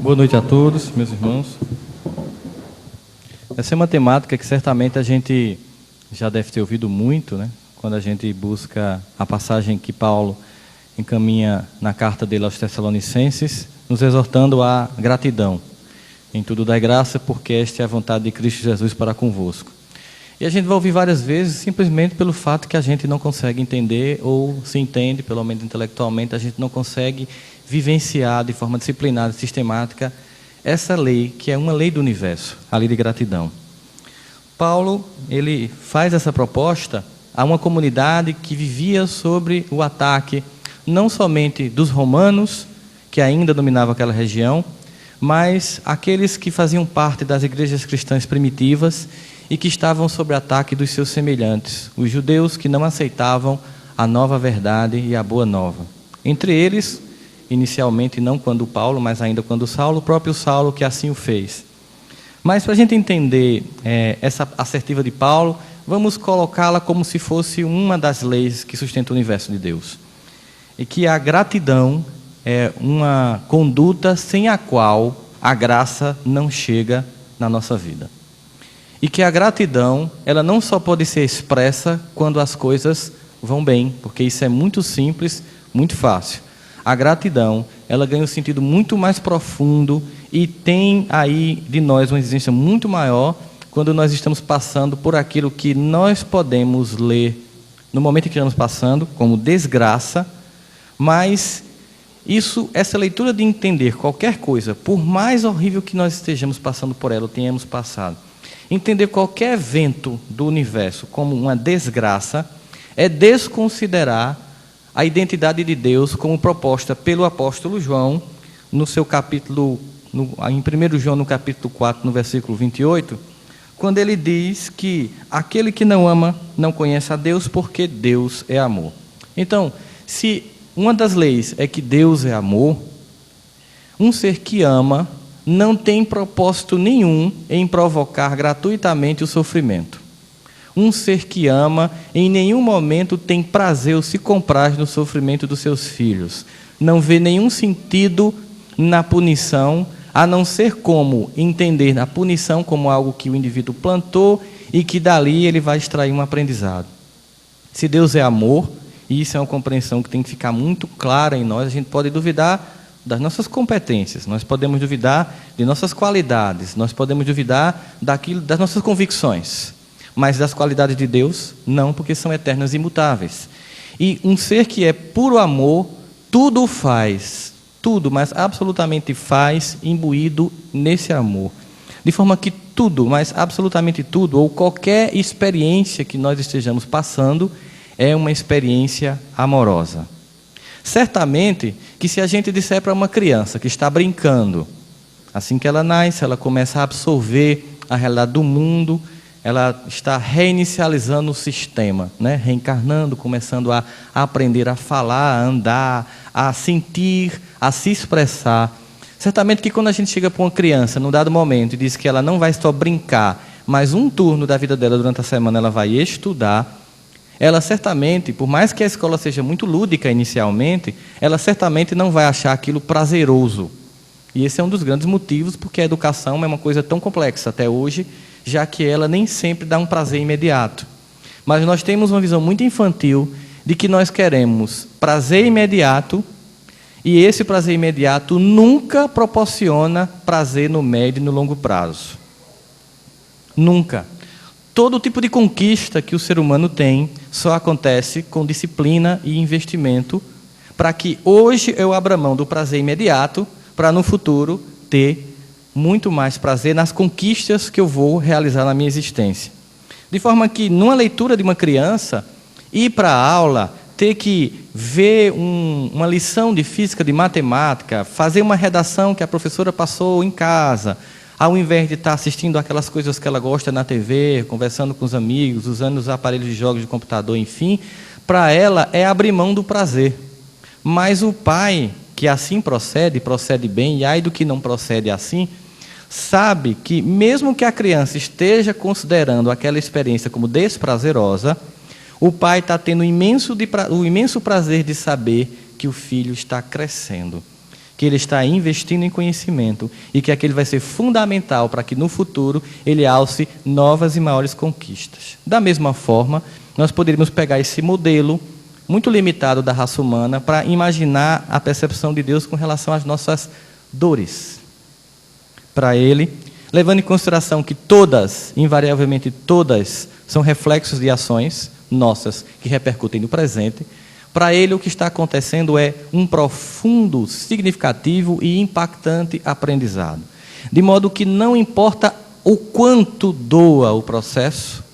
Boa noite a todos, meus irmãos. Essa é uma temática que certamente a gente já deve ter ouvido muito, né? Quando a gente busca a passagem que Paulo encaminha na carta dele aos Tessalonicenses, nos exortando à gratidão. Em tudo dai graça, porque esta é a vontade de Cristo Jesus para convosco. E a gente vai ouvir várias vezes, simplesmente pelo fato que a gente não consegue entender, ou se entende, pelo menos intelectualmente, a gente não consegue vivenciar de forma disciplinada, sistemática, essa lei, que é uma lei do universo, a lei de gratidão. Paulo, ele faz essa proposta a uma comunidade que vivia sobre o ataque, não somente dos romanos, que ainda dominavam aquela região, mas aqueles que faziam parte das igrejas cristãs primitivas e que estavam sob ataque dos seus semelhantes, os judeus que não aceitavam a nova verdade e a boa nova. Entre eles, inicialmente não quando Paulo, mas ainda quando Saulo, o próprio Saulo que assim o fez. Mas para a gente entender essa assertiva de Paulo, vamos colocá-la como se fosse uma das leis que sustenta o universo de Deus. E que a gratidão é uma conduta sem a qual a graça não chega na nossa vida. E que a gratidão, ela não só pode ser expressa quando as coisas vão bem, porque isso é muito simples, muito fácil. A gratidão, ela ganha um sentido muito mais profundo e tem aí de nós uma exigência muito maior quando nós estamos passando por aquilo que nós podemos ler no momento em que estamos passando, como desgraça, mas essa leitura de entender qualquer coisa, por mais horrível que nós estejamos passando por ela, ou tenhamos passado, entender qualquer evento do universo como uma desgraça, é desconsiderar a identidade de Deus como proposta pelo apóstolo João, no seu capítulo, em 1 João, no capítulo 4, no versículo 28, quando ele diz que aquele que não ama não conhece a Deus, porque Deus é amor. Então, se uma das leis é que Deus é amor, um ser que ama não tem propósito nenhum em provocar gratuitamente o sofrimento. Um ser que ama, em nenhum momento tem prazer ou se compraz no sofrimento dos seus filhos. Não vê nenhum sentido na punição, a não ser como entender a punição como algo que o indivíduo plantou e que dali ele vai extrair um aprendizado. Se Deus é amor, e isso é uma compreensão que tem que ficar muito clara em nós, a gente pode duvidar das nossas competências, nós podemos duvidar de nossas qualidades, nós podemos duvidar das nossas convicções. Mas das qualidades de Deus, não, porque são eternas e imutáveis. E um ser que é puro amor, tudo faz, tudo, mas absolutamente faz, imbuído nesse amor. De forma que tudo, mas absolutamente tudo, ou qualquer experiência que nós estejamos passando, é uma experiência amorosa. Certamente que se a gente disser para uma criança que está brincando, assim que ela nasce, ela começa a absorver a realidade do mundo, ela está reinicializando o sistema, né? Reencarnando, começando a aprender a falar, a andar, a sentir, a se expressar. Certamente que quando a gente chega para uma criança, num dado momento, e diz que ela não vai só brincar, mas um turno da vida dela durante a semana ela vai estudar, ela certamente, por mais que a escola seja muito lúdica inicialmente, ela certamente não vai achar aquilo prazeroso. E esse é um dos grandes motivos porque a educação é uma coisa tão complexa até hoje, já que ela nem sempre dá um prazer imediato. Mas nós temos uma visão muito infantil de que nós queremos prazer imediato, e esse prazer imediato nunca proporciona prazer no médio e no longo prazo. Nunca. Todo tipo de conquista que o ser humano tem só acontece com disciplina e investimento, para que hoje eu abra mão do prazer imediato, para no futuro ter muito mais prazer nas conquistas que eu vou realizar na minha existência. De forma que, numa leitura de uma criança, ir para a aula, ter que ver uma lição de física, de matemática, fazer uma redação que a professora passou em casa, ao invés de estar assistindo aquelas coisas que ela gosta na TV, conversando com os amigos, usando os aparelhos de jogos de computador, enfim, para ela é abrir mão do prazer. Mas o pai, que assim procede bem, e ai do que não procede assim, sabe que mesmo que a criança esteja considerando aquela experiência como desprazerosa, o pai está tendo o imenso prazer de saber que o filho está crescendo. que ele está investindo em conhecimento e que aquele vai ser fundamental para que no futuro ele alce novas e maiores conquistas. Da mesma forma, nós poderíamos pegar esse modelo muito limitado da raça humana para imaginar a percepção de Deus com relação às nossas dores. Para ele, levando em consideração que todas, invariavelmente todas, são reflexos de ações nossas que repercutem no presente, para ele o que está acontecendo é um profundo, significativo e impactante aprendizado. De modo que não importa o quanto doa o processo,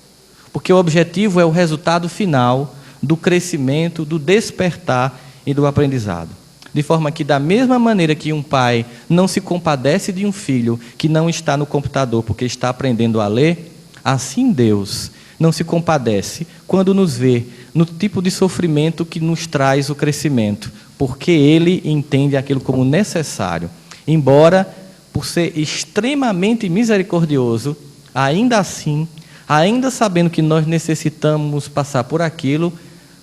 porque o objetivo é o resultado final do crescimento, do despertar e do aprendizado. De forma que, da mesma maneira que um pai não se compadece de um filho que não está no computador porque está aprendendo a ler, assim Deus não se compadece quando nos vê no tipo de sofrimento que nos traz o crescimento, porque Ele entende aquilo como necessário. Embora, por ser extremamente misericordioso, ainda assim, ainda sabendo que nós necessitamos passar por aquilo,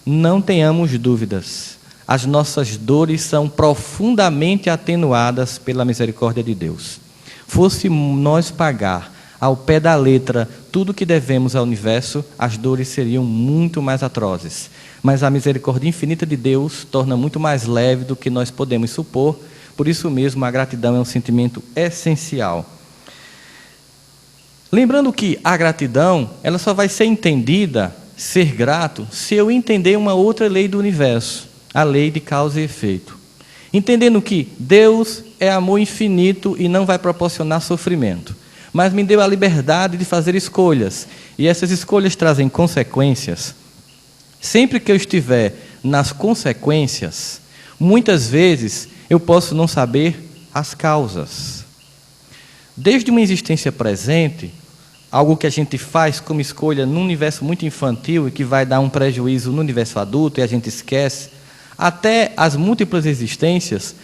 não tenhamos dúvidas. As nossas dores são profundamente atenuadas pela misericórdia de Deus. Fosse nós pagar ao pé da letra tudo que devemos ao universo, as dores seriam muito mais atrozes. Mas a misericórdia infinita de Deus torna muito mais leve do que nós podemos supor. Por isso mesmo, a gratidão é um sentimento essencial. Lembrando que a gratidão, ela só vai ser entendida, ser grato, se eu entender uma outra lei do universo, a lei de causa e efeito. Entendendo que Deus é amor infinito e não vai proporcionar sofrimento, mas me deu a liberdade de fazer escolhas, e essas escolhas trazem consequências. Sempre que eu estiver nas consequências, muitas vezes eu posso não saber as causas. Desde uma existência presente, algo que a gente faz como escolha num universo muito infantil e que vai dar um prejuízo no universo adulto e a gente esquece, até as múltiplas existências,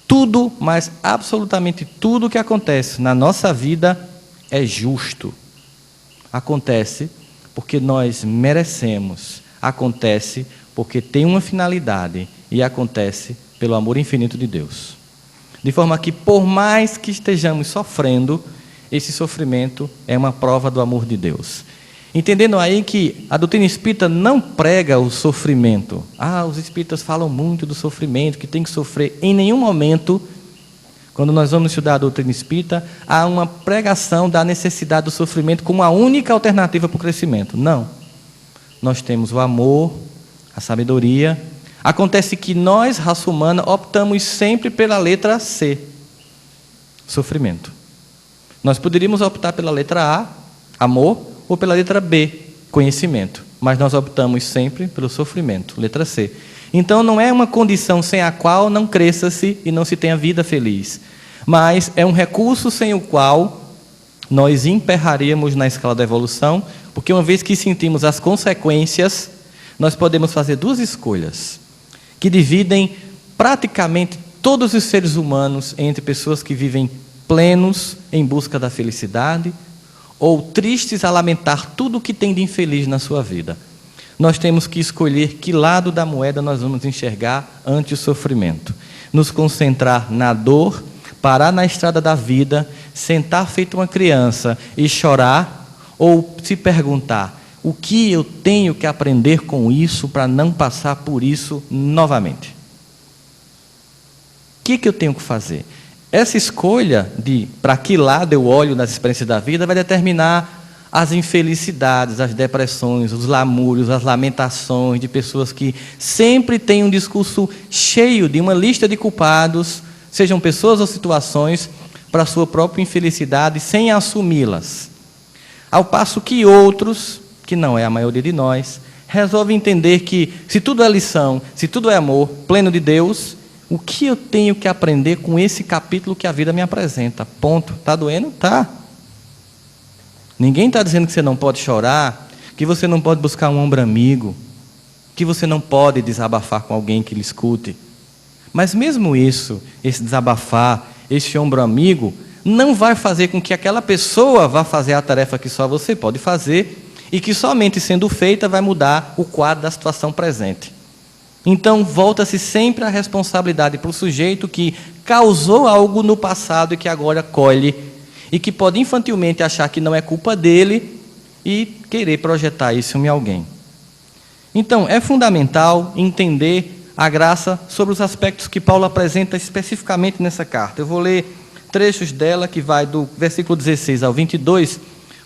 tudo, mas absolutamente tudo que acontece na nossa vida é justo. Acontece porque nós merecemos, acontece porque tem uma finalidade e acontece pelo amor infinito de Deus. De forma que, por mais que estejamos sofrendo, esse sofrimento é uma prova do amor de Deus. Entendendo aí que a doutrina espírita não prega o sofrimento. Os espíritas falam muito do sofrimento, que tem que sofrer. Em nenhum momento, quando nós vamos estudar a doutrina espírita, há uma pregação da necessidade do sofrimento como a única alternativa para o crescimento. Não. Nós temos o amor, a sabedoria. Acontece que nós, raça humana, optamos sempre pela letra C, sofrimento. Nós poderíamos optar pela letra A, amor, ou pela letra B, conhecimento. Mas nós optamos sempre pelo sofrimento, letra C. Então não é uma condição sem a qual não cresça-se e não se tenha vida feliz. Mas é um recurso sem o qual nós emperraríamos na escala da evolução, porque uma vez que sentimos as consequências, nós podemos fazer duas escolhas, que dividem praticamente todos os seres humanos entre pessoas que vivem plenos em busca da felicidade ou tristes a lamentar tudo o que tem de infeliz na sua vida. Nós temos que escolher que lado da moeda nós vamos enxergar ante o sofrimento. Nos concentrar na dor, parar na estrada da vida, sentar feito uma criança e chorar, ou se perguntar: o que eu tenho que aprender com isso para não passar por isso novamente? O que eu tenho que fazer? Essa escolha de para que lado eu olho nas experiências da vida vai determinar as infelicidades, as depressões, os lamúrios, as lamentações de pessoas que sempre têm um discurso cheio de uma lista de culpados, sejam pessoas ou situações, para a sua própria infelicidade, sem assumi-las. Ao passo que outros, que não é a maioria de nós, resolvem entender que se tudo é lição, se tudo é amor, pleno de Deus, o que eu tenho que aprender com esse capítulo que a vida me apresenta? Ponto. Está doendo? Tá. Ninguém está dizendo que você não pode chorar, que você não pode buscar um ombro amigo, que você não pode desabafar com alguém que lhe escute. Mas mesmo isso, esse desabafar, esse ombro amigo, não vai fazer com que aquela pessoa vá fazer a tarefa que só você pode fazer e que somente sendo feita vai mudar o quadro da situação presente. Então, volta-se sempre a responsabilidade para o sujeito que causou algo no passado e que agora colhe, e que pode infantilmente achar que não é culpa dele e querer projetar isso em alguém. Então, é fundamental entender a graça sobre os aspectos que Paulo apresenta especificamente nessa carta. Eu vou ler trechos dela, que vai do versículo 16 ao 22,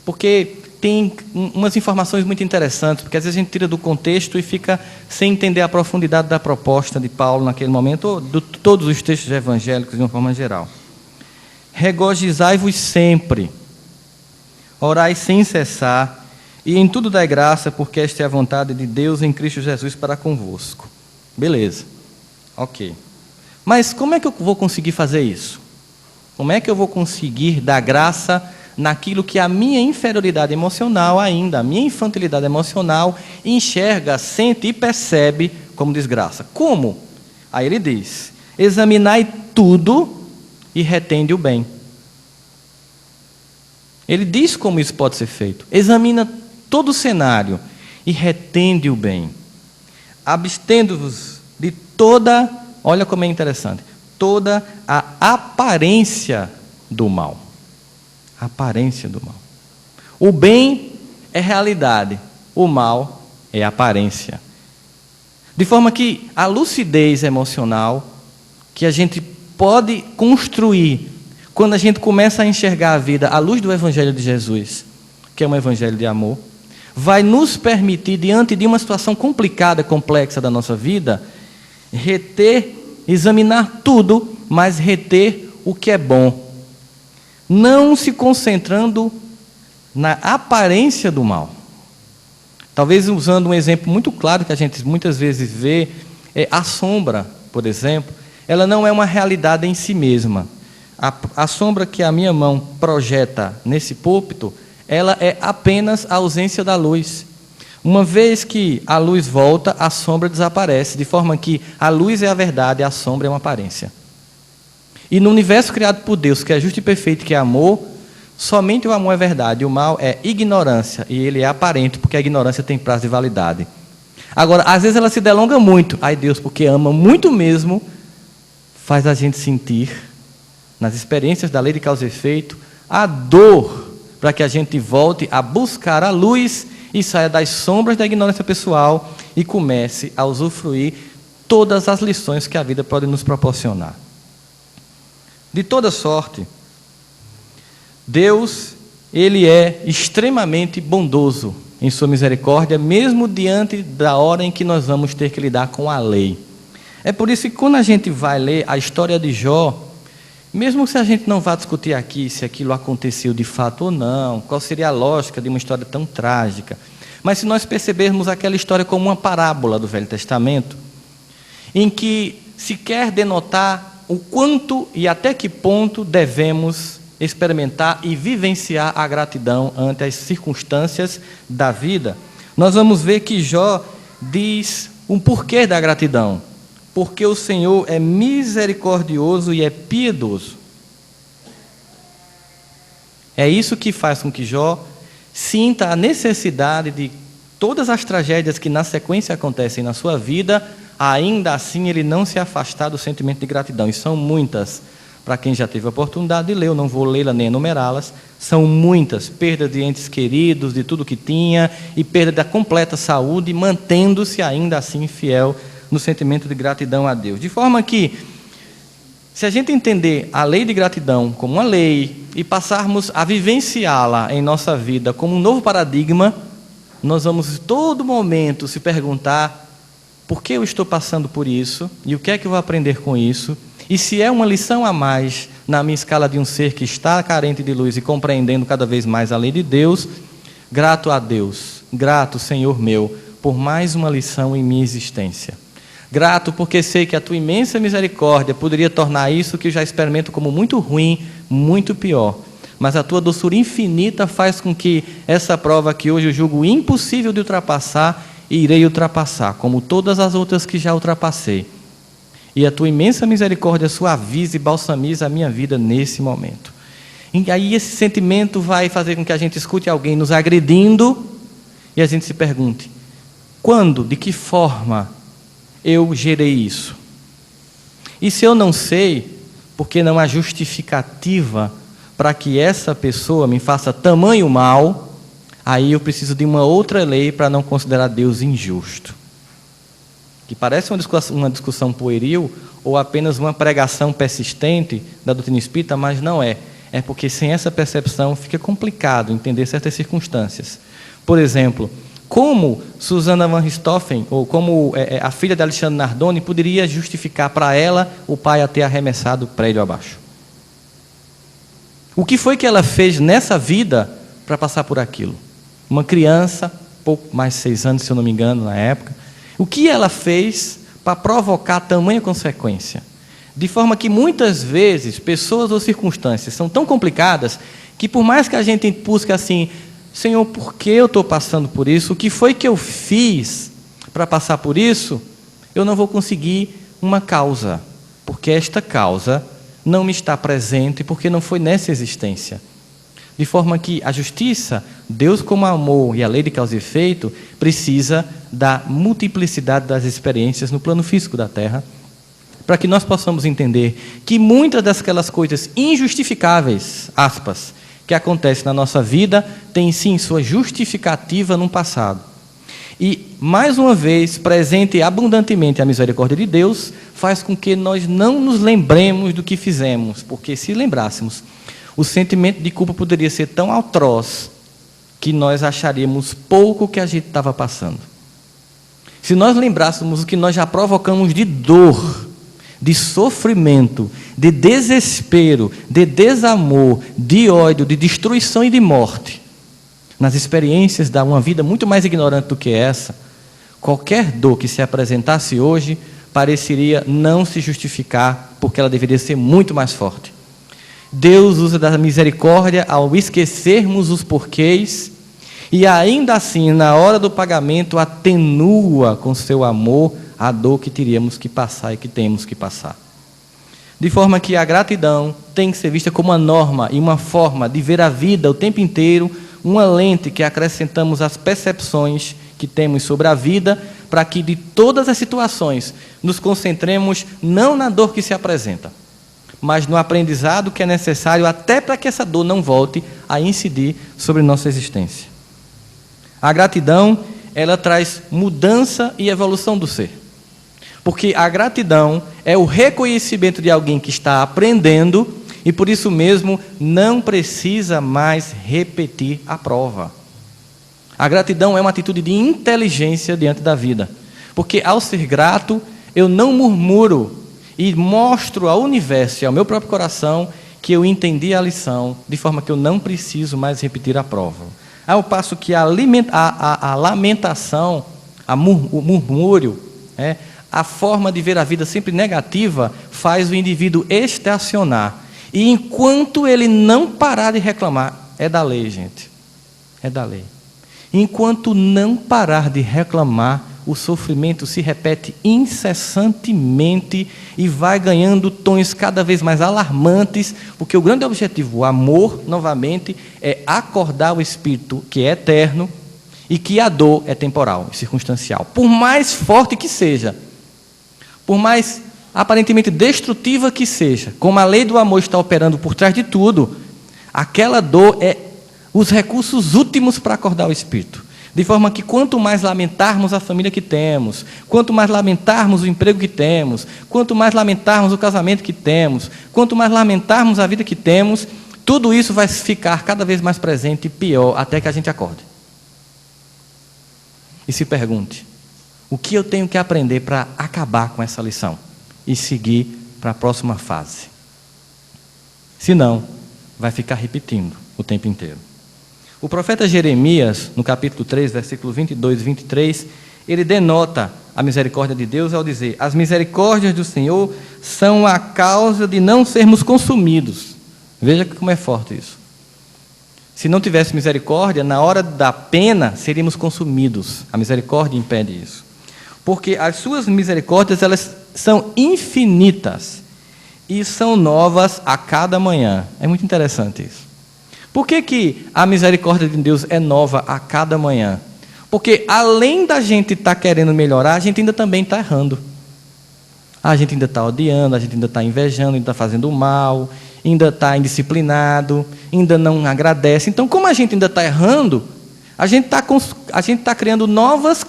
porque tem umas informações muito interessantes, porque às vezes a gente tira do contexto e fica sem entender a profundidade da proposta de Paulo naquele momento, ou de todos os textos evangélicos de uma forma geral. Regozijai-vos sempre, orai sem cessar, e em tudo dai graça, porque esta é a vontade de Deus em Cristo Jesus para convosco. Beleza, ok. Mas como é que eu vou conseguir fazer isso? Como é que eu vou conseguir dar graça naquilo que a minha inferioridade emocional ainda, a minha infantilidade emocional, enxerga, sente e percebe como desgraça? Como? Aí ele diz: examinai tudo e retende o bem. Ele diz como isso pode ser feito. Examina todo o cenário e retende o bem. Abstendo-vos de toda, olha como é interessante, toda a aparência do mal. Aparência do mal. O bem é realidade, o mal é aparência. De forma que a lucidez emocional que a gente pode construir quando a gente começa a enxergar a vida à luz do Evangelho de Jesus, que é um Evangelho de amor, vai nos permitir, diante de uma situação complicada, complexa da nossa vida, reter, examinar tudo, mas reter o que é bom. Não se concentrando na aparência do mal. Talvez usando um exemplo muito claro que a gente muitas vezes vê, a sombra, por exemplo, ela não é uma realidade em si mesma. A sombra que a minha mão projeta nesse púlpito, ela é apenas a ausência da luz. Uma vez que a luz volta, a sombra desaparece, de forma que a luz é a verdade e a sombra é uma aparência. E no universo criado por Deus, que é justo e perfeito, que é amor, somente o amor é verdade, e o mal é ignorância, e ele é aparente, porque a ignorância tem prazo de validade. Agora, às vezes ela se delonga muito. Ai, Deus, porque ama muito mesmo, faz a gente sentir, nas experiências da lei de causa e efeito, a dor, para que a gente volte a buscar a luz e saia das sombras da ignorância pessoal e comece a usufruir todas as lições que a vida pode nos proporcionar. De toda sorte, Deus, Ele é extremamente bondoso em sua misericórdia, mesmo diante da hora em que nós vamos ter que lidar com a lei. É por isso que quando a gente vai ler a história de Jó, mesmo se a gente não vá discutir aqui se aquilo aconteceu de fato ou não, qual seria a lógica de uma história tão trágica, mas se nós percebermos aquela história como uma parábola do Velho Testamento, em que se quer denotar o quanto e até que ponto devemos experimentar e vivenciar a gratidão ante as circunstâncias da vida, nós vamos ver que Jó diz um porquê da gratidão. Porque o Senhor é misericordioso e é piedoso. É isso que faz com que Jó sinta a necessidade de todas as tragédias que na sequência acontecem na sua vida, ainda assim ele não se afastar do sentimento de gratidão. E são muitas, para quem já teve a oportunidade de ler, eu não vou lê-la nem enumerá-las, são muitas, perda de entes queridos, de tudo que tinha, e perda da completa saúde, mantendo-se ainda assim fiel no sentimento de gratidão a Deus. De forma que, se a gente entender a lei de gratidão como uma lei e passarmos a vivenciá-la em nossa vida como um novo paradigma, nós vamos todo momento se perguntar por que eu estou passando por isso e o que é que eu vou aprender com isso, e se é uma lição a mais na minha escala de um ser que está carente de luz e compreendendo cada vez mais a lei de Deus, grato a Deus, grato, Senhor meu, por mais uma lição em minha existência. Grato porque sei que a tua imensa misericórdia poderia tornar isso que eu já experimento como muito ruim, muito pior. Mas a tua doçura infinita faz com que essa prova que hoje eu julgo impossível de ultrapassar, irei ultrapassar, como todas as outras que já ultrapassei. E a tua imensa misericórdia suaviza e balsamiza a minha vida nesse momento. E aí esse sentimento vai fazer com que a gente escute alguém nos agredindo e a gente se pergunte: quando, de que forma eu gerei isso? E se eu não sei, porque não há justificativa para que essa pessoa me faça tamanho mal, aí eu preciso de uma outra lei para não considerar Deus injusto. Que parece uma discussão pueril ou apenas uma pregação persistente da doutrina espírita, mas não é. É porque sem essa percepção fica complicado entender certas circunstâncias. Por exemplo, como Susana van Richthofen, ou como a filha de Alexandre Nardoni, poderia justificar para ela o pai a ter arremessado o prédio abaixo? O que foi que ela fez nessa vida para passar por aquilo? Uma criança, pouco mais de 6 anos, se eu não me engano, na época. O que ela fez para provocar tamanha consequência? De forma que muitas vezes pessoas ou circunstâncias são tão complicadas que por mais que a gente busque assim, Senhor, por que eu estou passando por isso? O que foi que eu fiz para passar por isso? Eu não vou conseguir uma causa, porque esta causa não me está presente, porque não foi nessa existência. De forma que a justiça, Deus como amor e a lei de causa e efeito, precisa da multiplicidade das experiências no plano físico da Terra, para que nós possamos entender que muitas daquelas coisas injustificáveis, aspas, que acontecem na nossa vida, têm sim sua justificativa no passado. E, mais uma vez, presente abundantemente a misericórdia de Deus, faz com que nós não nos lembremos do que fizemos, porque se lembrássemos, o sentimento de culpa poderia ser tão atroz que nós acharíamos pouco o que a gente estava passando. Se nós lembrássemos o que nós já provocamos de dor, de sofrimento, de desespero, de desamor, de ódio, de destruição e de morte, nas experiências de uma vida muito mais ignorante do que essa, qualquer dor que se apresentasse hoje pareceria não se justificar, porque ela deveria ser muito mais forte. Deus usa da misericórdia ao esquecermos os porquês e ainda assim, na hora do pagamento, atenua com seu amor a dor que teríamos que passar e que temos que passar. De forma que a gratidão tem que ser vista como uma norma e uma forma de ver a vida o tempo inteiro, uma lente que acrescentamos às percepções que temos sobre a vida, para que de todas as situações nos concentremos não na dor que se apresenta, mas no aprendizado que é necessário até para que essa dor não volte a incidir sobre nossa existência. A gratidão, ela traz mudança e evolução do ser. Porque a gratidão é o reconhecimento de alguém que está aprendendo e por isso mesmo não precisa mais repetir a prova. A gratidão é uma atitude de inteligência diante da vida. Porque ao ser grato, eu não murmuro e mostro ao universo e ao meu próprio coração que eu entendi a lição, de forma que eu não preciso mais repetir a prova. Ao passo que a lamentação, o murmúrio, a forma de ver a vida sempre negativa, faz o indivíduo estacionar. E enquanto ele não parar de reclamar, é da lei, gente. É da lei. Enquanto não parar de reclamar, o sofrimento se repete incessantemente e vai ganhando tons cada vez mais alarmantes, porque o grande objetivo, o amor, novamente, é acordar o espírito que é eterno e que a dor é temporal e circunstancial. Por mais forte que seja, por mais aparentemente destrutiva que seja, como a lei do amor está operando por trás de tudo, aquela dor é os recursos últimos para acordar o espírito. De forma que quanto mais lamentarmos a família que temos, quanto mais lamentarmos o emprego que temos, quanto mais lamentarmos o casamento que temos, quanto mais lamentarmos a vida que temos, tudo isso vai ficar cada vez mais presente e pior até que a gente acorde. E se pergunte, o que eu tenho que aprender para acabar com essa lição e seguir para a próxima fase? Senão, vai ficar repetindo o tempo inteiro. O profeta Jeremias, no capítulo 3, versículo 22 e 23, ele denota a misericórdia de Deus ao dizer: as misericórdias do Senhor são a causa de não sermos consumidos. Veja como é forte isso. Se não tivesse misericórdia, na hora da pena, seríamos consumidos. A misericórdia impede isso. Porque as suas misericórdias, elas são infinitas e são novas a cada manhã. É muito interessante isso. Por que a misericórdia de Deus é nova a cada manhã? Porque além da gente estar querendo melhorar, a gente ainda também está errando. A gente ainda está odiando, a gente ainda está invejando, ainda está fazendo mal, ainda está indisciplinado, ainda não agradece. Então, como a gente ainda está errando, a gente está criando novas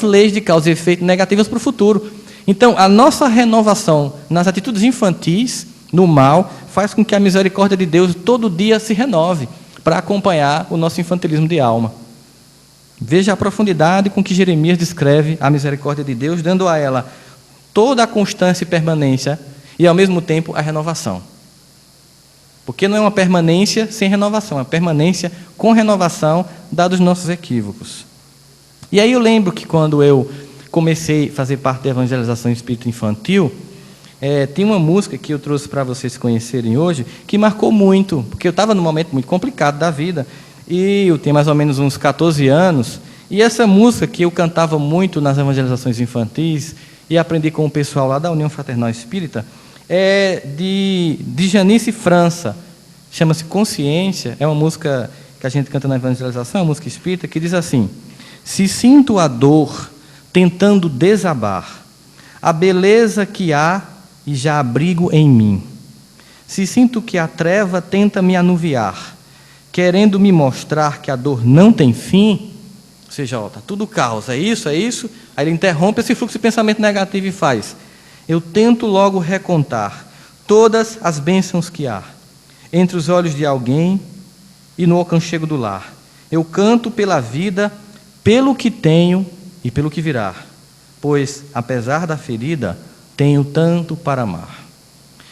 leis de causa e efeito negativas para o futuro. Então, a nossa renovação nas atitudes infantis, no mal, faz com que a misericórdia de Deus todo dia se renove para acompanhar o nosso infantilismo de alma. Veja a profundidade com que Jeremias descreve a misericórdia de Deus, dando a ela toda a constância e permanência e, ao mesmo tempo, a renovação. Porque não é uma permanência sem renovação, é uma permanência com renovação, dados os nossos equívocos. E aí eu lembro que quando eu comecei a fazer parte da evangelização em espírito infantil, tem uma música que eu trouxe para vocês conhecerem hoje, que marcou muito, porque eu estava num momento muito complicado da vida, e eu tinha mais ou menos uns 14 anos, e essa música que eu cantava muito nas evangelizações infantis, e aprendi com o pessoal lá da União Fraternal Espírita, é de Janice França, chama-se Consciência, é uma música que a gente canta na evangelização, é uma música espírita, que diz assim: se sinto a dor tentando desabar, a beleza que há e já abrigo em mim, se sinto que a treva tenta me anuviar, querendo me mostrar que a dor não tem fim, ou seja, está tudo caos, é isso, aí ele interrompe esse fluxo de pensamento negativo e faz: eu tento logo recontar todas as bênçãos que há entre os olhos de alguém e no aconchego do lar. Eu canto pela vida, pelo que tenho e pelo que virá, pois, apesar da ferida, tenho tanto para amar.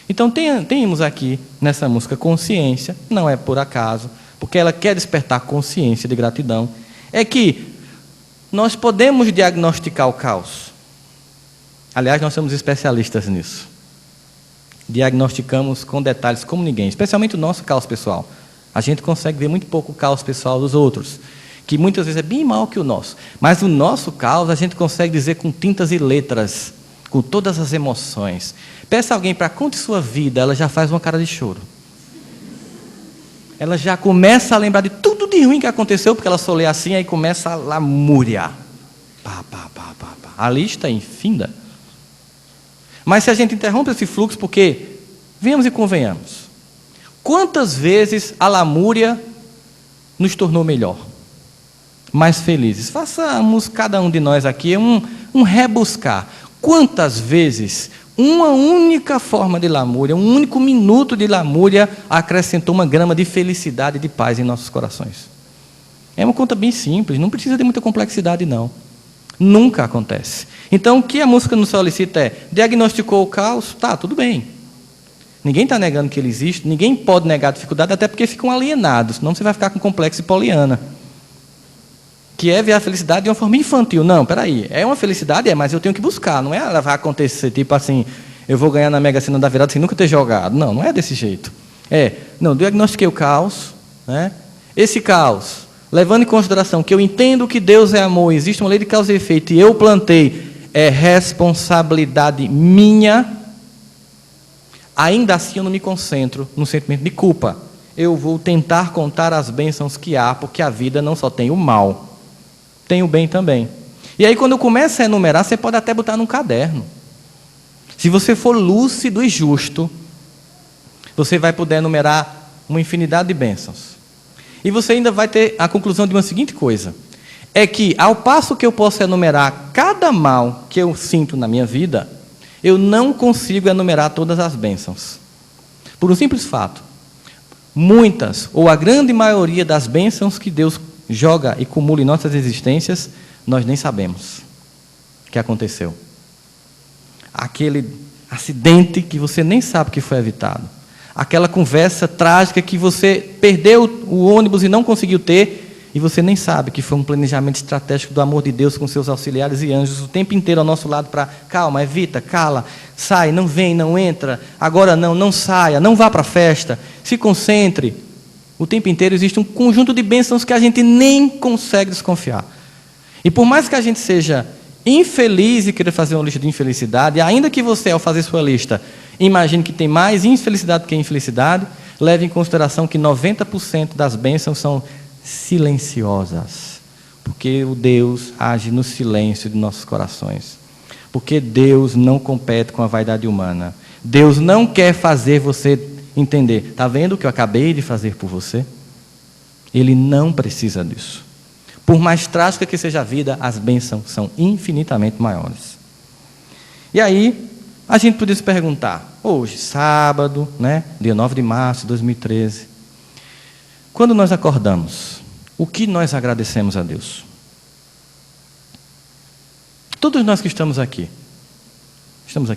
Então, temos aqui, nessa música, consciência, não é por acaso, porque ela quer despertar consciência de gratidão, é que nós podemos diagnosticar o caos. Aliás, nós somos especialistas nisso. Diagnosticamos com detalhes como ninguém, especialmente o nosso caos pessoal. A gente consegue ver muito pouco o caos pessoal dos outros, que muitas vezes é bem maior que o nosso. Mas o nosso caos a gente consegue dizer com tintas e letras, com todas as emoções. Peça alguém para conte sua vida, ela já faz uma cara de choro. Ela já começa a lembrar de tudo de ruim que aconteceu, porque ela só lê assim, aí começa a lamúria. A lista é infinda. Mas se a gente interrompe esse fluxo, porque, venhamos e convenhamos, quantas vezes a lamúria nos tornou melhor, mais felizes? Façamos, cada um de nós aqui, um rebuscar. Quantas vezes uma única forma de lamúria, um único minuto de lamúria acrescentou uma grama de felicidade e de paz em nossos corações? É uma conta bem simples, não precisa de muita complexidade, não. Nunca acontece. Então, o que a música nos solicita é: diagnosticou o caos? Tá, tudo bem. Ninguém está negando que ele existe, ninguém pode negar a dificuldade, até porque ficam alienados, senão você vai ficar com complexo e poliana, que é ver a felicidade de uma forma infantil. Não, peraí, é uma felicidade, mas eu tenho que buscar, não é ela vai acontecer, tipo assim, eu vou ganhar na Mega Sena da virada sem nunca ter jogado. Não, não é desse jeito. Não, diagnostiquei o caos, né? Esse caos, levando em consideração que eu entendo que Deus é amor, existe uma lei de causa e efeito, e eu plantei, é responsabilidade minha, ainda assim eu não me concentro no sentimento de culpa. Eu vou tentar contar as bênçãos que há, porque a vida não só tem o mal, tem o bem também. E aí, quando eu começo a enumerar, você pode até botar num caderno. Se você for lúcido e justo, você vai poder enumerar uma infinidade de bênçãos. E você ainda vai ter a conclusão de uma seguinte coisa: é que, ao passo que eu posso enumerar cada mal que eu sinto na minha vida, eu não consigo enumerar todas as bênçãos. Por um simples fato: muitas, ou a grande maioria das bênçãos que Deus joga e acumula em nossas existências, nós nem sabemos o que aconteceu. Aquele acidente que você nem sabe que foi evitado. Aquela conversa trágica que você perdeu o ônibus e não conseguiu ter, e você nem sabe que foi um planejamento estratégico do amor de Deus com seus auxiliares e anjos o tempo inteiro ao nosso lado para: calma, evita, cala, sai, não vem, não entra, agora não saia, não vá para a festa, se concentre. O tempo inteiro existe um conjunto de bênçãos que a gente nem consegue desconfiar. E por mais que a gente seja infeliz e queira fazer uma lista de infelicidade, ainda que você, ao fazer sua lista, imagine que tem mais infelicidade que infelicidade, leve em consideração que 90% das bênçãos são silenciosas, porque o Deus age no silêncio de nossos corações. Porque Deus não compete com a vaidade humana. Deus não quer fazer você entender. Está vendo o que eu acabei de fazer por você? Ele não precisa disso. Por mais trágica que seja a vida, as bênçãos são infinitamente maiores. E aí, a gente podia se perguntar, hoje, sábado, né, dia 9 de março de 2013, quando nós acordamos, o que nós agradecemos a Deus? Todos nós que estamos aqui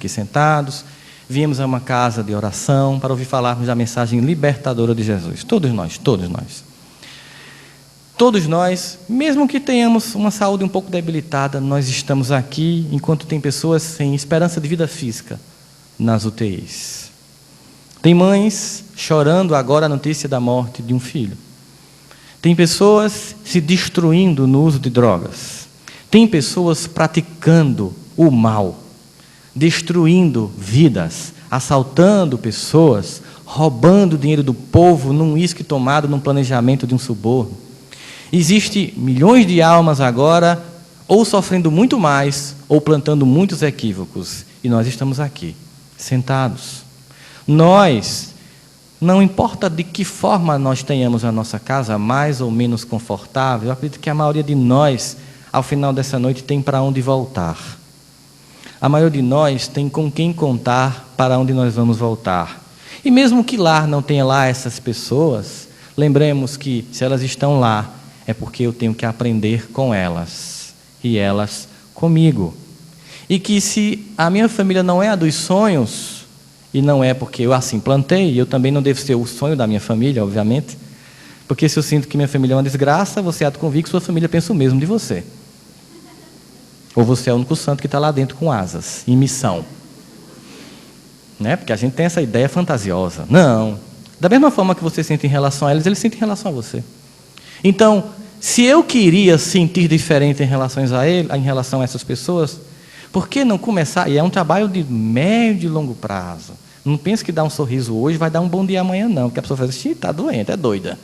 sentados, viemos a uma casa de oração para ouvir falarmos da mensagem libertadora de Jesus. Todos nós. Todos nós, mesmo que tenhamos uma saúde um pouco debilitada, nós estamos aqui enquanto tem pessoas sem esperança de vida física nas UTIs. Tem mães chorando agora a notícia da morte de um filho. Tem pessoas se destruindo no uso de drogas. Tem pessoas praticando o mal, destruindo vidas, assaltando pessoas, roubando o dinheiro do povo num uísque tomado num planejamento de um suborno. Existem milhões de almas agora, ou sofrendo muito mais, ou plantando muitos equívocos. E nós estamos aqui, sentados. Nós, não importa de que forma nós tenhamos a nossa casa mais ou menos confortável, eu acredito que a maioria de nós, ao final dessa noite, tem para onde voltar. A maioria de nós tem com quem contar para onde nós vamos voltar. E mesmo que lá não tenha lá essas pessoas, lembremos que se elas estão lá, é porque eu tenho que aprender com elas, e elas comigo. E que se a minha família não é a dos sonhos, e não é porque eu assim plantei, eu também não devo ser o sonho da minha família, obviamente, porque se eu sinto que minha família é uma desgraça, você há de convir que sua família pensa o mesmo de você. Ou você é o único santo que está lá dentro com asas, em missão. Né? Porque a gente tem essa ideia fantasiosa. Não. Da mesma forma que você sente em relação a eles sentem em relação a você. Então, se eu queria sentir diferente em relação a essas pessoas, por que não começar? E é um trabalho de médio e longo prazo. Não pense que dar um sorriso hoje vai dar um bom dia amanhã, não. Porque a pessoa fala assim, está doente, é doida.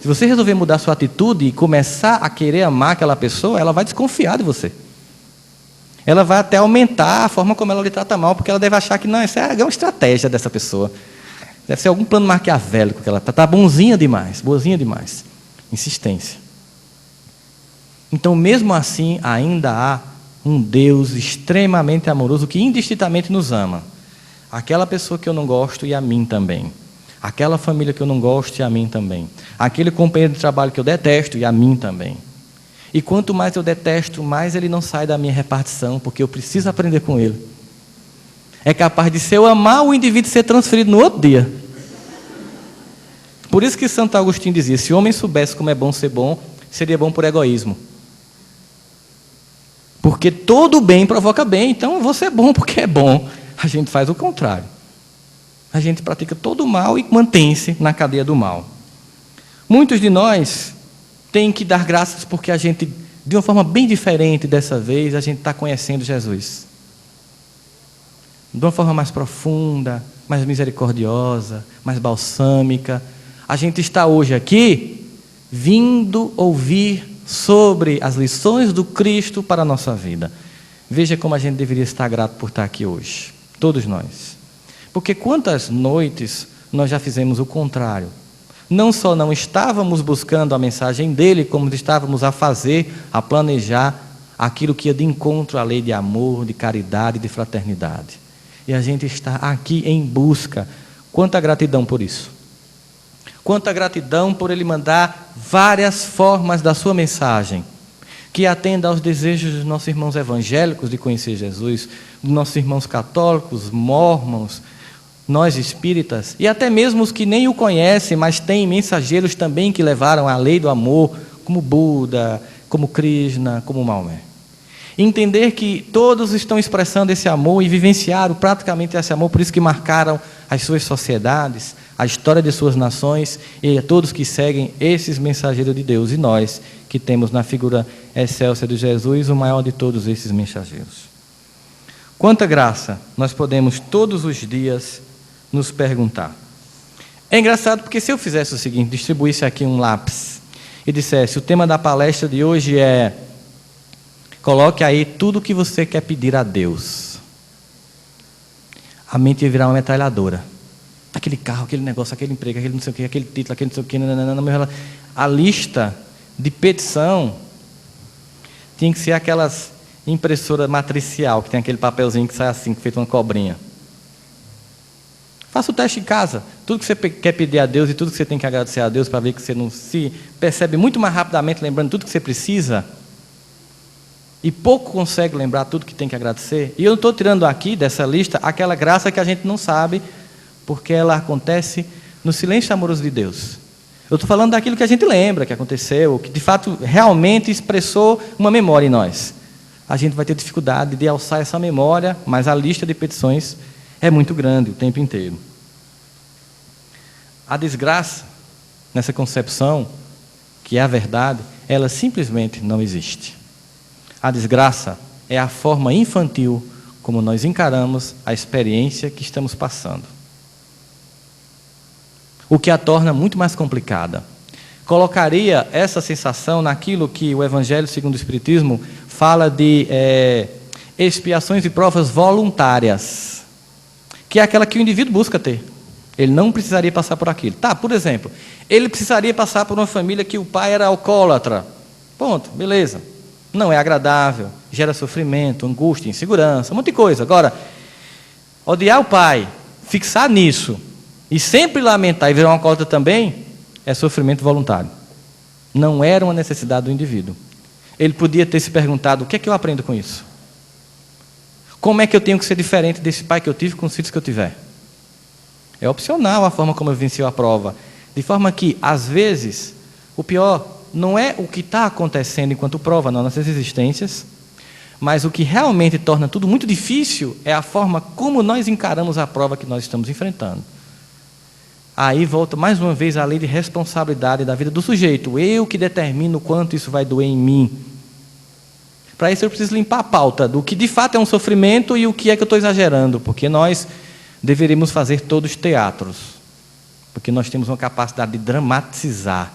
Se você resolver mudar sua atitude e começar a querer amar aquela pessoa, ela vai desconfiar de você. Ela vai até aumentar a forma como ela lhe trata mal, porque ela deve achar que não, essa é uma estratégia dessa pessoa. Deve ser algum plano maquiavélico que ela está bonzinha demais, boazinha demais. Insistência. Então, mesmo assim, ainda há um Deus extremamente amoroso que indistintamente nos ama. Aquela pessoa que eu não gosto e a mim também. Aquela família que eu não gosto e a mim também. Aquele companheiro de trabalho que eu detesto e a mim também. E quanto mais eu detesto, mais ele não sai da minha repartição, porque eu preciso aprender com ele. É capaz de, se eu amar o indivíduo, ser transferido no outro dia. Por isso que Santo Agostinho dizia, se o homem soubesse como é bom ser bom, seria bom por egoísmo. Porque todo bem provoca bem, então eu vou ser bom porque é bom. A gente faz o contrário. A gente pratica todo o mal e mantém-se na cadeia do mal. Muitos de nós têm que dar graças porque a gente, de uma forma bem diferente dessa vez, a gente está conhecendo Jesus. De uma forma mais profunda, mais misericordiosa, mais balsâmica. A gente está hoje aqui, vindo ouvir sobre as lições do Cristo para a nossa vida. Veja como a gente deveria estar grato por estar aqui hoje. Todos nós. Porque quantas noites nós já fizemos o contrário. Não só não estávamos buscando a mensagem dele, como estávamos a fazer, a planejar aquilo que ia de encontro à lei de amor, de caridade, de fraternidade. E a gente está aqui em busca. Quanta gratidão por isso. Quanta gratidão por ele mandar várias formas da sua mensagem, que atenda aos desejos dos nossos irmãos evangélicos de conhecer Jesus, dos nossos irmãos católicos, mórmons, nós espíritas, e até mesmo os que nem o conhecem, mas têm mensageiros também que levaram a lei do amor, como Buda, como Krishna, como Maomé. Entender que todos estão expressando esse amor e vivenciaram praticamente esse amor, por isso que marcaram as suas sociedades, a história de suas nações, e a todos que seguem esses mensageiros de Deus, e nós que temos na figura excelsa de Jesus o maior de todos esses mensageiros. Quanta graça nós podemos todos os dias nos perguntar. É engraçado porque se eu fizesse o seguinte, distribuísse aqui um lápis e dissesse, o tema da palestra de hoje é Coloque aí tudo o que você quer pedir a Deus. A mente ia virar uma metralhadora. Aquele carro, aquele negócio, aquele emprego, aquele não sei o quê, aquele título, aquele não sei o quê. A lista de petição tinha que ser aquelas impressora matricial, que tem aquele papelzinho que sai assim, feito uma cobrinha. Faça o teste em casa. Tudo que você quer pedir a Deus e tudo que você tem que agradecer a Deus para ver que você não se percebe muito mais rapidamente, lembrando tudo que você precisa, e pouco consegue lembrar tudo que tem que agradecer. E eu estou tirando aqui dessa lista aquela graça que a gente não sabe, porque ela acontece no silêncio amoroso de Deus. Eu estou falando daquilo que a gente lembra, que aconteceu, que de fato realmente expressou uma memória em nós. A gente vai ter dificuldade de alçar essa memória, mas a lista de petições é muito grande o tempo inteiro. A desgraça, nessa concepção, que é a verdade, ela simplesmente não existe. A desgraça é a forma infantil como nós encaramos a experiência que estamos passando. O que a torna muito mais complicada. Colocaria essa sensação naquilo que o Evangelho segundo o Espiritismo fala de expiações e provas voluntárias, que é aquela que o indivíduo busca ter. Ele não precisaria passar por aquilo. Tá, por exemplo, ele precisaria passar por uma família que o pai era alcoólatra. Ponto, beleza. Não é agradável, gera sofrimento, angústia, insegurança, um monte de coisa. Agora, odiar o pai, fixar nisso, e sempre lamentar e virar uma alcoólatra também, é sofrimento voluntário. Não era uma necessidade do indivíduo. Ele podia ter se perguntado, o que é que eu aprendo com isso? Como é que eu tenho que ser diferente desse pai que eu tive com os filhos que eu tiver? É opcional a forma como eu venci a prova. De forma que, às vezes, o pior não é o que está acontecendo enquanto prova nas nossas existências, mas o que realmente torna tudo muito difícil é a forma como nós encaramos a prova que nós estamos enfrentando. Aí volta mais uma vez a lei de responsabilidade da vida do sujeito. Eu que determino o quanto isso vai doer em mim. Para isso eu preciso limpar a pauta do que de fato é um sofrimento e o que é que eu estou exagerando, porque nós deveríamos fazer todos teatros, porque nós temos uma capacidade de dramatizar,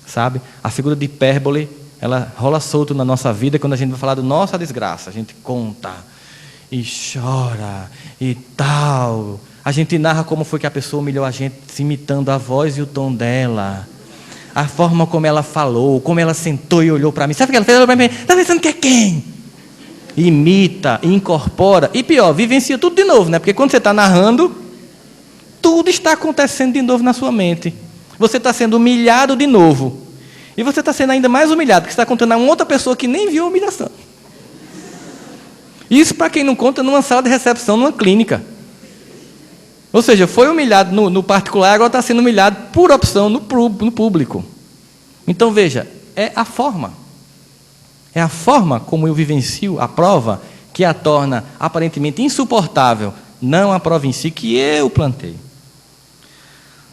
sabe? A figura de hipérbole, ela rola solto na nossa vida quando a gente vai falar da nossa desgraça. A gente conta e chora e tal. A gente narra como foi que a pessoa humilhou a gente, se imitando a voz e o tom dela, a forma como ela falou, como ela sentou e olhou para mim. Sabe o que ela fez? Ela olhou para mim, está pensando que é quem? Imita, incorpora, e pior, vivencia tudo de novo, né? Porque quando você está narrando, tudo está acontecendo de novo na sua mente. Você está sendo humilhado de novo. E você está sendo ainda mais humilhado, porque você está contando a uma outra pessoa que nem viu a humilhação. Isso, para quem não conta, numa sala de recepção, numa clínica. Ou seja, foi humilhado no particular, agora está sendo humilhado por opção no público. Então, veja, é a forma. É a forma como eu vivencio a prova que a torna aparentemente insuportável, não a prova em si que eu plantei.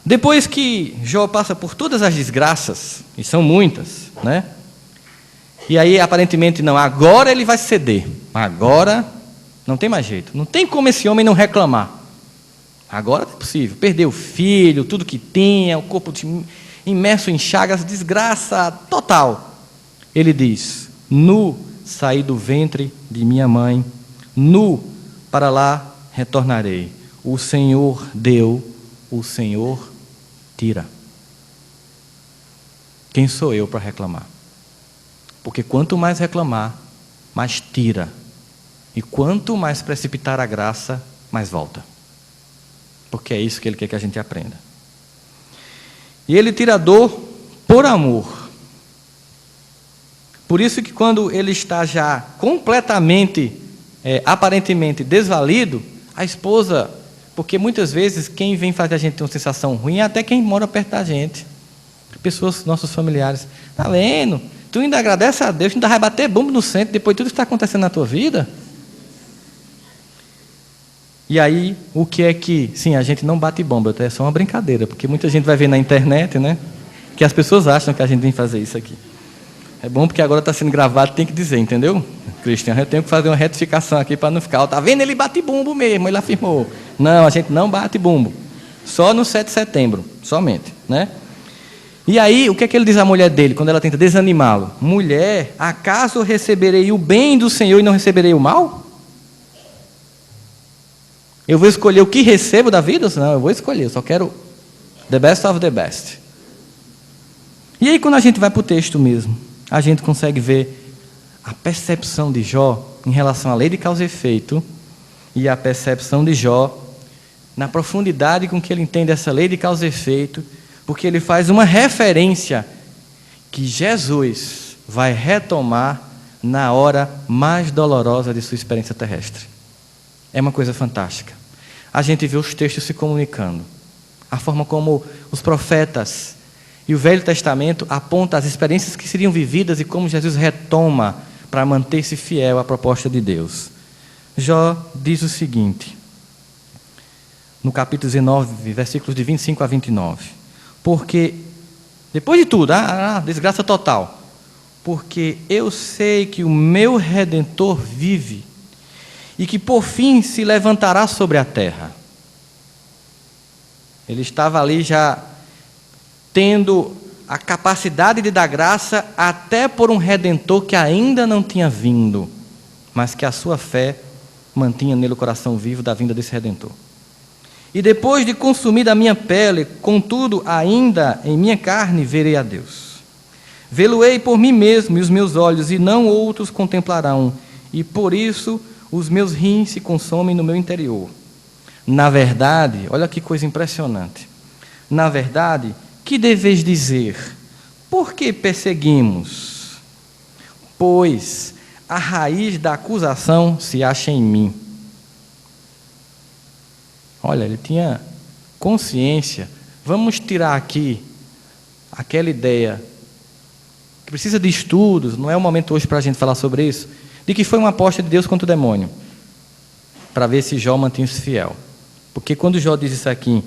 Depois que Jó passa por todas as desgraças, e são muitas, né? E aí aparentemente não, agora ele vai ceder. Agora não tem mais jeito. Não tem como esse homem não reclamar. Agora é possível. Perdeu o filho, tudo que tinha, o corpo imerso em chagas, desgraça total. Ele diz, nu saí do ventre de minha mãe, nu para lá retornarei. O Senhor deu, o Senhor tira. Quem sou eu para reclamar? Porque quanto mais reclamar, mais tira. E quanto mais precipitar a graça, mais volta. Porque é isso que ele quer que a gente aprenda. E ele tira a dor por amor. Por isso que quando ele está já completamente, aparentemente desvalido, a esposa, porque muitas vezes quem vem fazer a gente ter uma sensação ruim é até quem mora perto da gente. Pessoas, nossos familiares. Está vendo? Tu ainda agradece a Deus, ainda vai bater bumbo no centro, depois de tudo que está acontecendo na tua vida. E aí, o que é que... Sim, a gente não bate bomba, é só uma brincadeira, porque muita gente vai ver na internet, né? Que as pessoas acham que a gente vem fazer isso aqui. É bom porque agora está sendo gravado, tem que dizer, entendeu? Cristiano, eu tenho que fazer uma retificação aqui para não ficar... Está vendo? Ele bate bumbo mesmo, ele afirmou. Não, a gente não bate bumbo. Só no 7 de setembro, somente, né? E aí, o que é que ele diz à mulher dele, quando ela tenta desanimá-lo? Mulher, acaso eu receberei o bem do Senhor e não receberei o mal? Eu vou escolher o que recebo da vida? Não, eu vou escolher, eu só quero the best of the best. E aí, quando a gente vai para o texto mesmo, a gente consegue ver a percepção de Jó em relação à lei de causa e efeito e a percepção de Jó na profundidade com que ele entende essa lei de causa e efeito, porque ele faz uma referência que Jesus vai retomar na hora mais dolorosa de sua experiência terrestre. É uma coisa fantástica. A gente vê os textos se comunicando, a forma como os profetas e o Velho Testamento apontam as experiências que seriam vividas e como Jesus retoma para manter-se fiel à proposta de Deus. Jó diz o seguinte, no capítulo 19, versículos de 25 a 29. Porque, depois de tudo, desgraça total. Porque eu sei que o meu Redentor vive e que por fim se levantará sobre a terra. Ele estava ali já tendo a capacidade de dar graça até por um Redentor que ainda não tinha vindo, mas que a sua fé mantinha nele o coração vivo da vinda desse Redentor. E depois de consumida a minha pele, contudo, ainda em minha carne verei a Deus. Vê-lo-ei por mim mesmo e os meus olhos, e não outros contemplarão, e por isso os meus rins se consomem no meu interior. Na verdade, olha que coisa impressionante. Na verdade, que deveis dizer? Por que perseguimos? Pois a raiz da acusação se acha em mim. Olha, ele tinha consciência. Vamos tirar aqui aquela ideia que precisa de estudos, não é o momento hoje para a gente falar sobre isso, de que foi uma aposta de Deus contra o demônio, para ver se Jó mantinha-se fiel. Porque quando Jó diz isso aqui,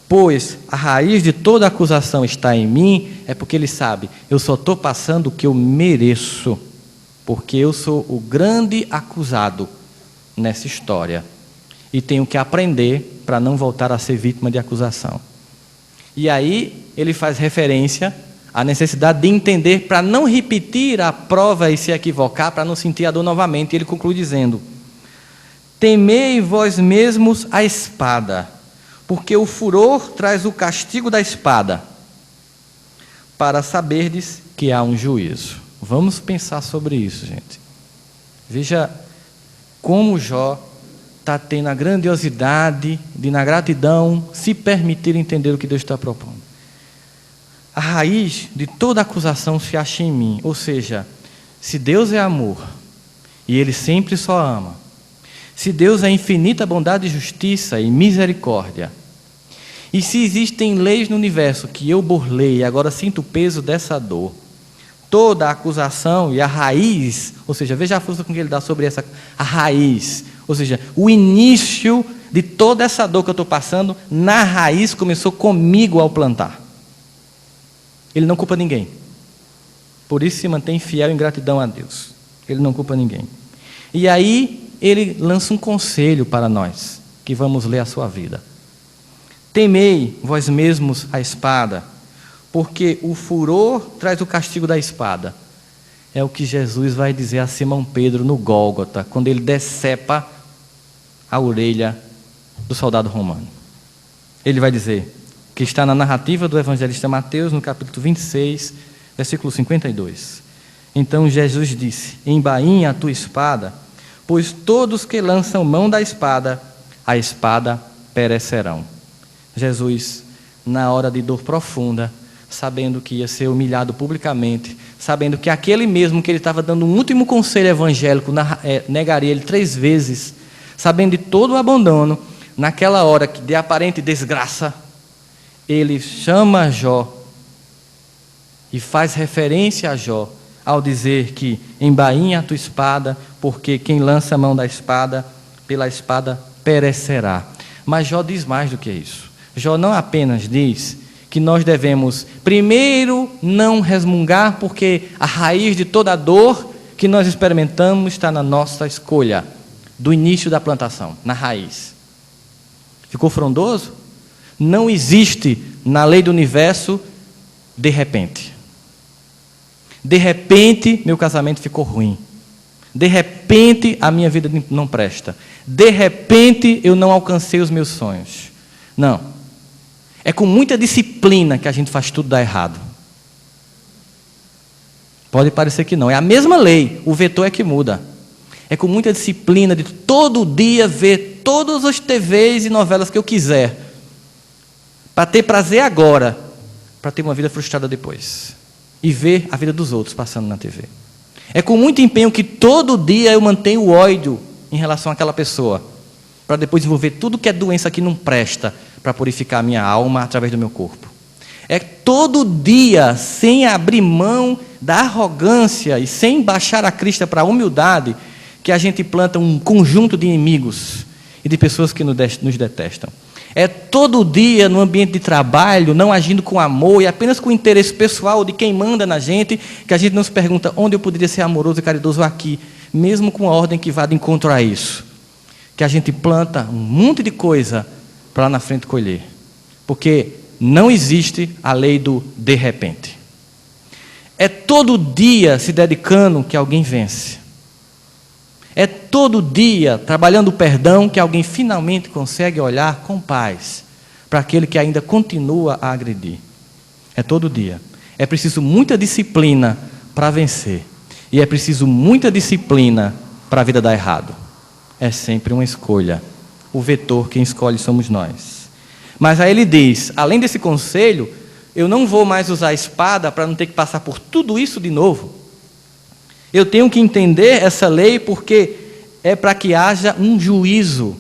pois a raiz de toda acusação está em mim, é porque ele sabe, eu só estou passando o que eu mereço, porque eu sou o grande acusado nessa história. E tenho que aprender para não voltar a ser vítima de acusação. E aí ele faz referência à necessidade de entender para não repetir a prova e se equivocar, para não sentir a dor novamente. E ele conclui dizendo, temei vós mesmos a espada, porque o furor traz o castigo da espada, para saberdes que há um juízo. Vamos pensar sobre isso, gente. Veja como Jó está tendo a grandiosidade de, na gratidão, se permitir entender o que Deus está propondo. A raiz de toda acusação se acha em mim. Ou seja, se Deus é amor, e Ele sempre só ama, se Deus é infinita bondade e justiça e misericórdia, e se existem leis no universo que eu burlei e agora sinto o peso dessa dor, toda a acusação e a raiz, ou seja, veja a força com que ele dá sobre a raiz, ou seja, o início de toda essa dor que eu estou passando, na raiz começou comigo ao plantar. Ele não culpa ninguém. Por isso se mantém fiel em gratidão a Deus. Ele não culpa ninguém. E aí ele lança um conselho para nós, que vamos ler a sua vida. Temei vós mesmos a espada, porque o furor traz o castigo da espada. É o que Jesus vai dizer a Simão Pedro no Gólgota, quando ele decepa a orelha do soldado romano. Ele vai dizer, que está na narrativa do evangelista Mateus, no capítulo 26, versículo 52. Então Jesus disse, embainha a tua espada, pois todos que lançam mão da espada, a espada perecerão. Jesus, na hora de dor profunda, sabendo que ia ser humilhado publicamente, sabendo que aquele mesmo que ele estava dando um último conselho evangélico, negaria ele 3 vezes, sabendo de todo o abandono, naquela hora de aparente desgraça, ele chama Jó e faz referência a Jó, ao dizer que embainha a tua espada, porque quem lança a mão da espada, pela espada perecerá. Mas Jó diz mais do que isso. Jó não apenas diz que nós devemos, primeiro, não resmungar, porque a raiz de toda a dor que nós experimentamos está na nossa escolha, do início da plantação, na raiz. Ficou frondoso? Não existe na lei do universo De repente. De repente, meu casamento ficou ruim. De repente, a minha vida não presta. De repente, eu não alcancei os meus sonhos. Não. É com muita disciplina que a gente faz tudo dar errado. Pode parecer que não. É a mesma lei. O vetor é que muda. É com muita disciplina de todo dia ver todas as TVs e novelas que eu quiser. Para ter prazer agora. Para ter uma vida frustrada depois. E ver a vida dos outros passando na TV. É com muito empenho que todo dia eu mantenho o ódio em relação àquela pessoa, para depois desenvolver tudo que é doença que não presta, para purificar a minha alma através do meu corpo. É todo dia, sem abrir mão da arrogância e sem baixar a crista para a humildade, que a gente planta um conjunto de inimigos e de pessoas que nos detestam. É todo dia no ambiente de trabalho, não agindo com amor e apenas com o interesse pessoal de quem manda na gente, que a gente não se pergunta onde eu poderia ser amoroso e caridoso aqui, mesmo com a ordem que vá de encontro a isso. Que a gente planta um monte de coisa para lá na frente colher. Porque não existe a lei do de repente. É todo dia se dedicando que alguém vence. É todo dia, trabalhando o perdão, que alguém finalmente consegue olhar com paz para aquele que ainda continua a agredir. É todo dia. É preciso muita disciplina para vencer. E é preciso muita disciplina para a vida dar errado. É sempre uma escolha. O vetor, quem escolhe somos nós. Mas aí ele diz, além desse conselho, eu não vou mais usar a espada para não ter que passar por tudo isso de novo. Eu tenho que entender essa lei porque é para que haja um juízo,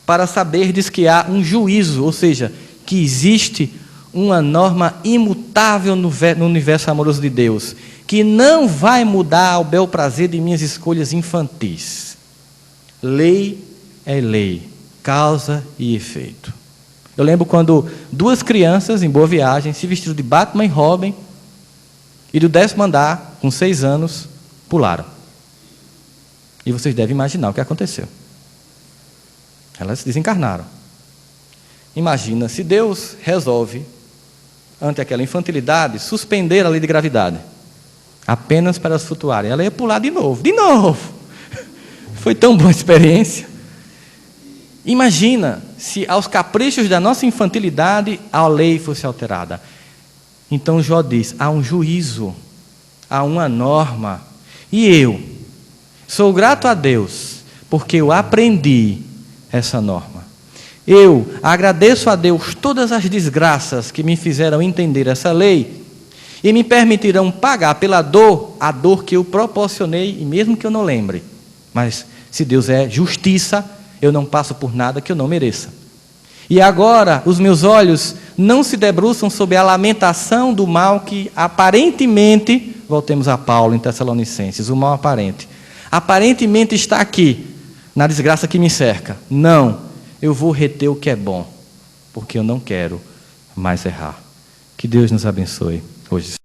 para saberdes que há um juízo, ou seja, que existe uma norma imutável no universo amoroso de Deus, que não vai mudar ao bel prazer de minhas escolhas infantis. Lei é lei, causa e efeito. Eu lembro quando duas crianças em Boa Viagem se vestiram de Batman e Robin e do 10º andar, com 6 anos, pularam. E vocês devem imaginar o que aconteceu. Elas se desencarnaram. Imagina se Deus resolve, ante aquela infantilidade, suspender a lei de gravidade. Apenas para elas flutuarem. Ela ia pular de novo. De novo! Foi tão boa a experiência. Imagina se aos caprichos da nossa infantilidade a lei fosse alterada. Então Jó diz, há um juízo, há uma norma. E eu sou grato a Deus, porque eu aprendi essa norma. Eu agradeço a Deus todas as desgraças que me fizeram entender essa lei e me permitirão pagar pela dor, a dor que eu proporcionei, e mesmo que eu não lembre. Mas se Deus é justiça, eu não passo por nada que eu não mereça. E agora os meus olhos não se debruçam sobre a lamentação do mal que aparentemente, voltemos a Paulo em Tessalonicenses, o mal aparentemente está aqui, na desgraça que me cerca. Não, eu vou reter o que é bom, porque eu não quero mais errar. Que Deus nos abençoe hoje.